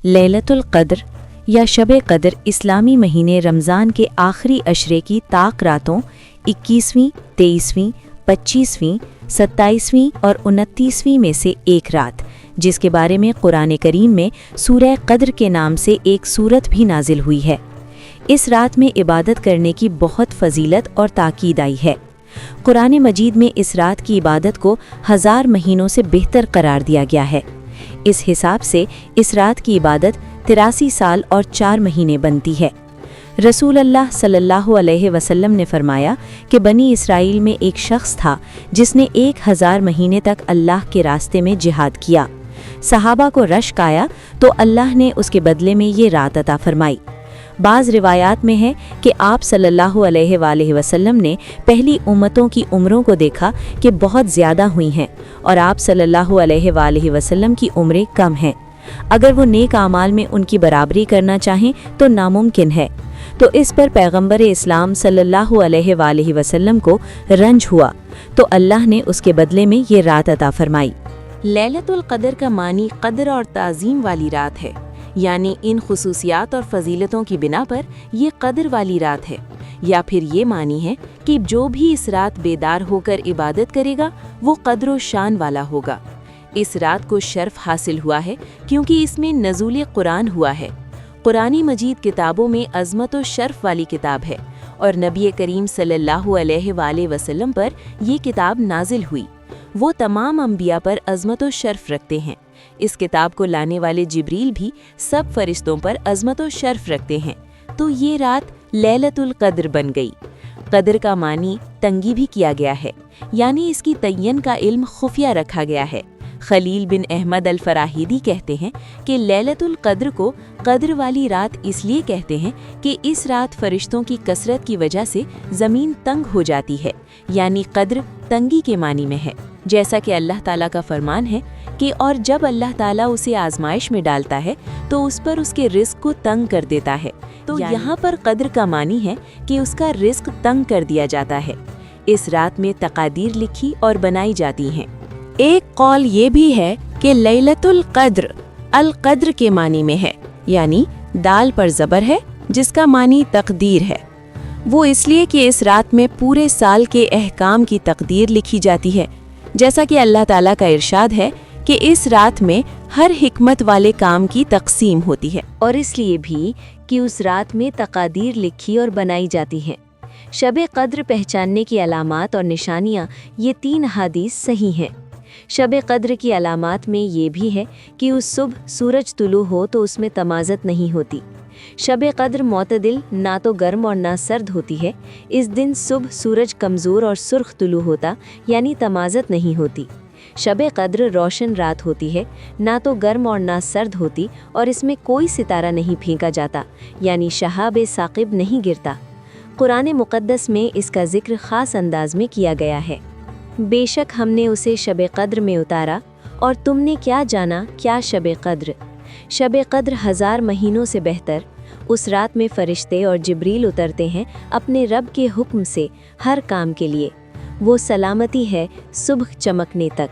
लैलतुल क़द्र या शब क़द्र इस्लामी महीने रमज़ान के आखिरी अशरे की ताक रातों 21वीं, 23वीं, 25वीं, 27वीं और 29वीं में से एक रात, जिसके बारे में कुरान करीम में सूरह क़द्र के नाम से एक सूरत भी नाजिल हुई है। इस रात में इबादत करने की बहुत फजीलत और ताकीद आई है। कुरान मजीद में इस रात की इबादत को 1000 महीनों से बेहतर करार दिया गया है। इस हिसाब से इस रात की इबादत 83 साल और 4 महीने बनती है। रसूल अल्लाह सल्लल्लाहु अलैहि वसल्लम ने फरमाया कि बनी इसराइल में एक शख्स था जिसने 1000 महीने तक अल्लाह के रास्ते में जिहाद किया। सहाबा को रश्क आया तो अल्लाह ने उसके बदले में ये रात अता फरमाई। बाज़ रिवायात में है कि आप सल्लल्लाहु अलैहि वसल्लम ने पहली उम्मतों की उम्रों को देखा कि बहुत ज़्यादा हुई हैं और आप सल्लल्लाहु अलैहि वसल्लम की उम्रें कम हैं। अगर वो नेक आमाल में उनकी बराबरी करना चाहें तो नामुमकिन है। तो इस पर पैगंबर इस्लाम सल्लल्लाहु अलैहि वसल्लम को रंज हुआ तो अल्लाह ने उसके बदले में ये रात अता फरमाई। लैलतुल क़द्र का मानी क़द्र और ताज़ीम वाली रात है, यानी इन खुसूसियात और फजीलतों की बिना पर ये क़द्र वाली रात है। या फिर ये मानी है कि जो भी इस रात बेदार होकर इबादत करेगा वो क़द्र और शान वाला होगा। इस रात को शर्फ हासिल हुआ है क्योंकि इसमें नज़ूल कुरान हुआ है। कुरानी मजीद किताबों में अज़मत और शर्फ वाली किताब है और नबी करीम सल्लल्लाहु अलैहि वसल्लम पर ये किताब नाजिल हुई। वो तमाम अंबिया पर अज़मत और शर्फ रखते हैं। इस किताब को लाने वाले जिब्रील भी सब फरिश्तों पर अज़मत और शर्फ रखते हैं। तो ये रात लैलतुल क़द्र बन गई। क़द्र का मानी तंगी भी किया गया है, यानी इसकी तय्यन का इल्म खुफिया रखा गया है। खलील बिन अहमद अल फराहिदी कहते हैं कि लैलतुल क़द्र को क़द्र वाली रात इसलिए कहते हैं कि इस रात फरिश्तों की कसरत की वजह से ज़मीन तंग हो जाती है, यानी क़द्र तंगी के मानी में है। जैसा कि अल्लाह ताला का फरमान है कि और जब अल्लाह ताला उसे आजमाइश में डालता है तो उस पर उसके रिस्क को तंग कर देता है। तो यहाँ पर क़द्र का मानी है कि उसका रिस्क तंग कर दिया जाता है। इस रात में तकादीर लिखी और बनाई जाती हैं। एक कौल ये भी है कि लैलतुल क़द्र अल क़द्र के मानी में है, यानी दाल पर ज़बर है जिसका मानी तकदीर है। वो इसलिए कि इस रात में पूरे साल के अहकाम की तकदीर लिखी जाती है। जैसा कि अल्लाह ताला का इरशाद है कि इस रात में हर हिकमत वाले काम की तकसीम होती है, और इसलिए भी कि उस रात में तकादीर लिखी और बनाई जाती हैं। शब क़द्र पहचानने की अलामात और निशानियाँ, ये 3 हदीस सही हैं। शब क़द्र की अलामात में ये भी है कि उस सुबह सूरज तुलू हो तो उसमें तमाज़त नहीं होती। शब क़द्र मोतदिल, ना तो गर्म और ना सर्द होती है। इस दिन सुबह सूरज कमज़ोर और सुर्ख तुलू होता, यानी तमाज़त नहीं होती। शब क़द्र रोशन रात होती है, ना तो गर्म और ना सर्द होती, और इसमें कोई सितारा नहीं फेंका जाता, यानी शहाब साक़िब नहीं गिरता। कुरान मुक़द्दस में इसका ज़िक्र ख़ास अंदाज में किया गया है। बेशक हमने उसे शब क़द्र में उतारा, और तुमने क्या जाना क्या शब क़द्र। शब क़द्र 1000 महीनों से बेहतर। उस रात में फ़रिश्ते और जिब्रील उतरते हैं अपने रब के हुक्म से हर काम के लिए। वो सलामती है सुबह चमकने तक।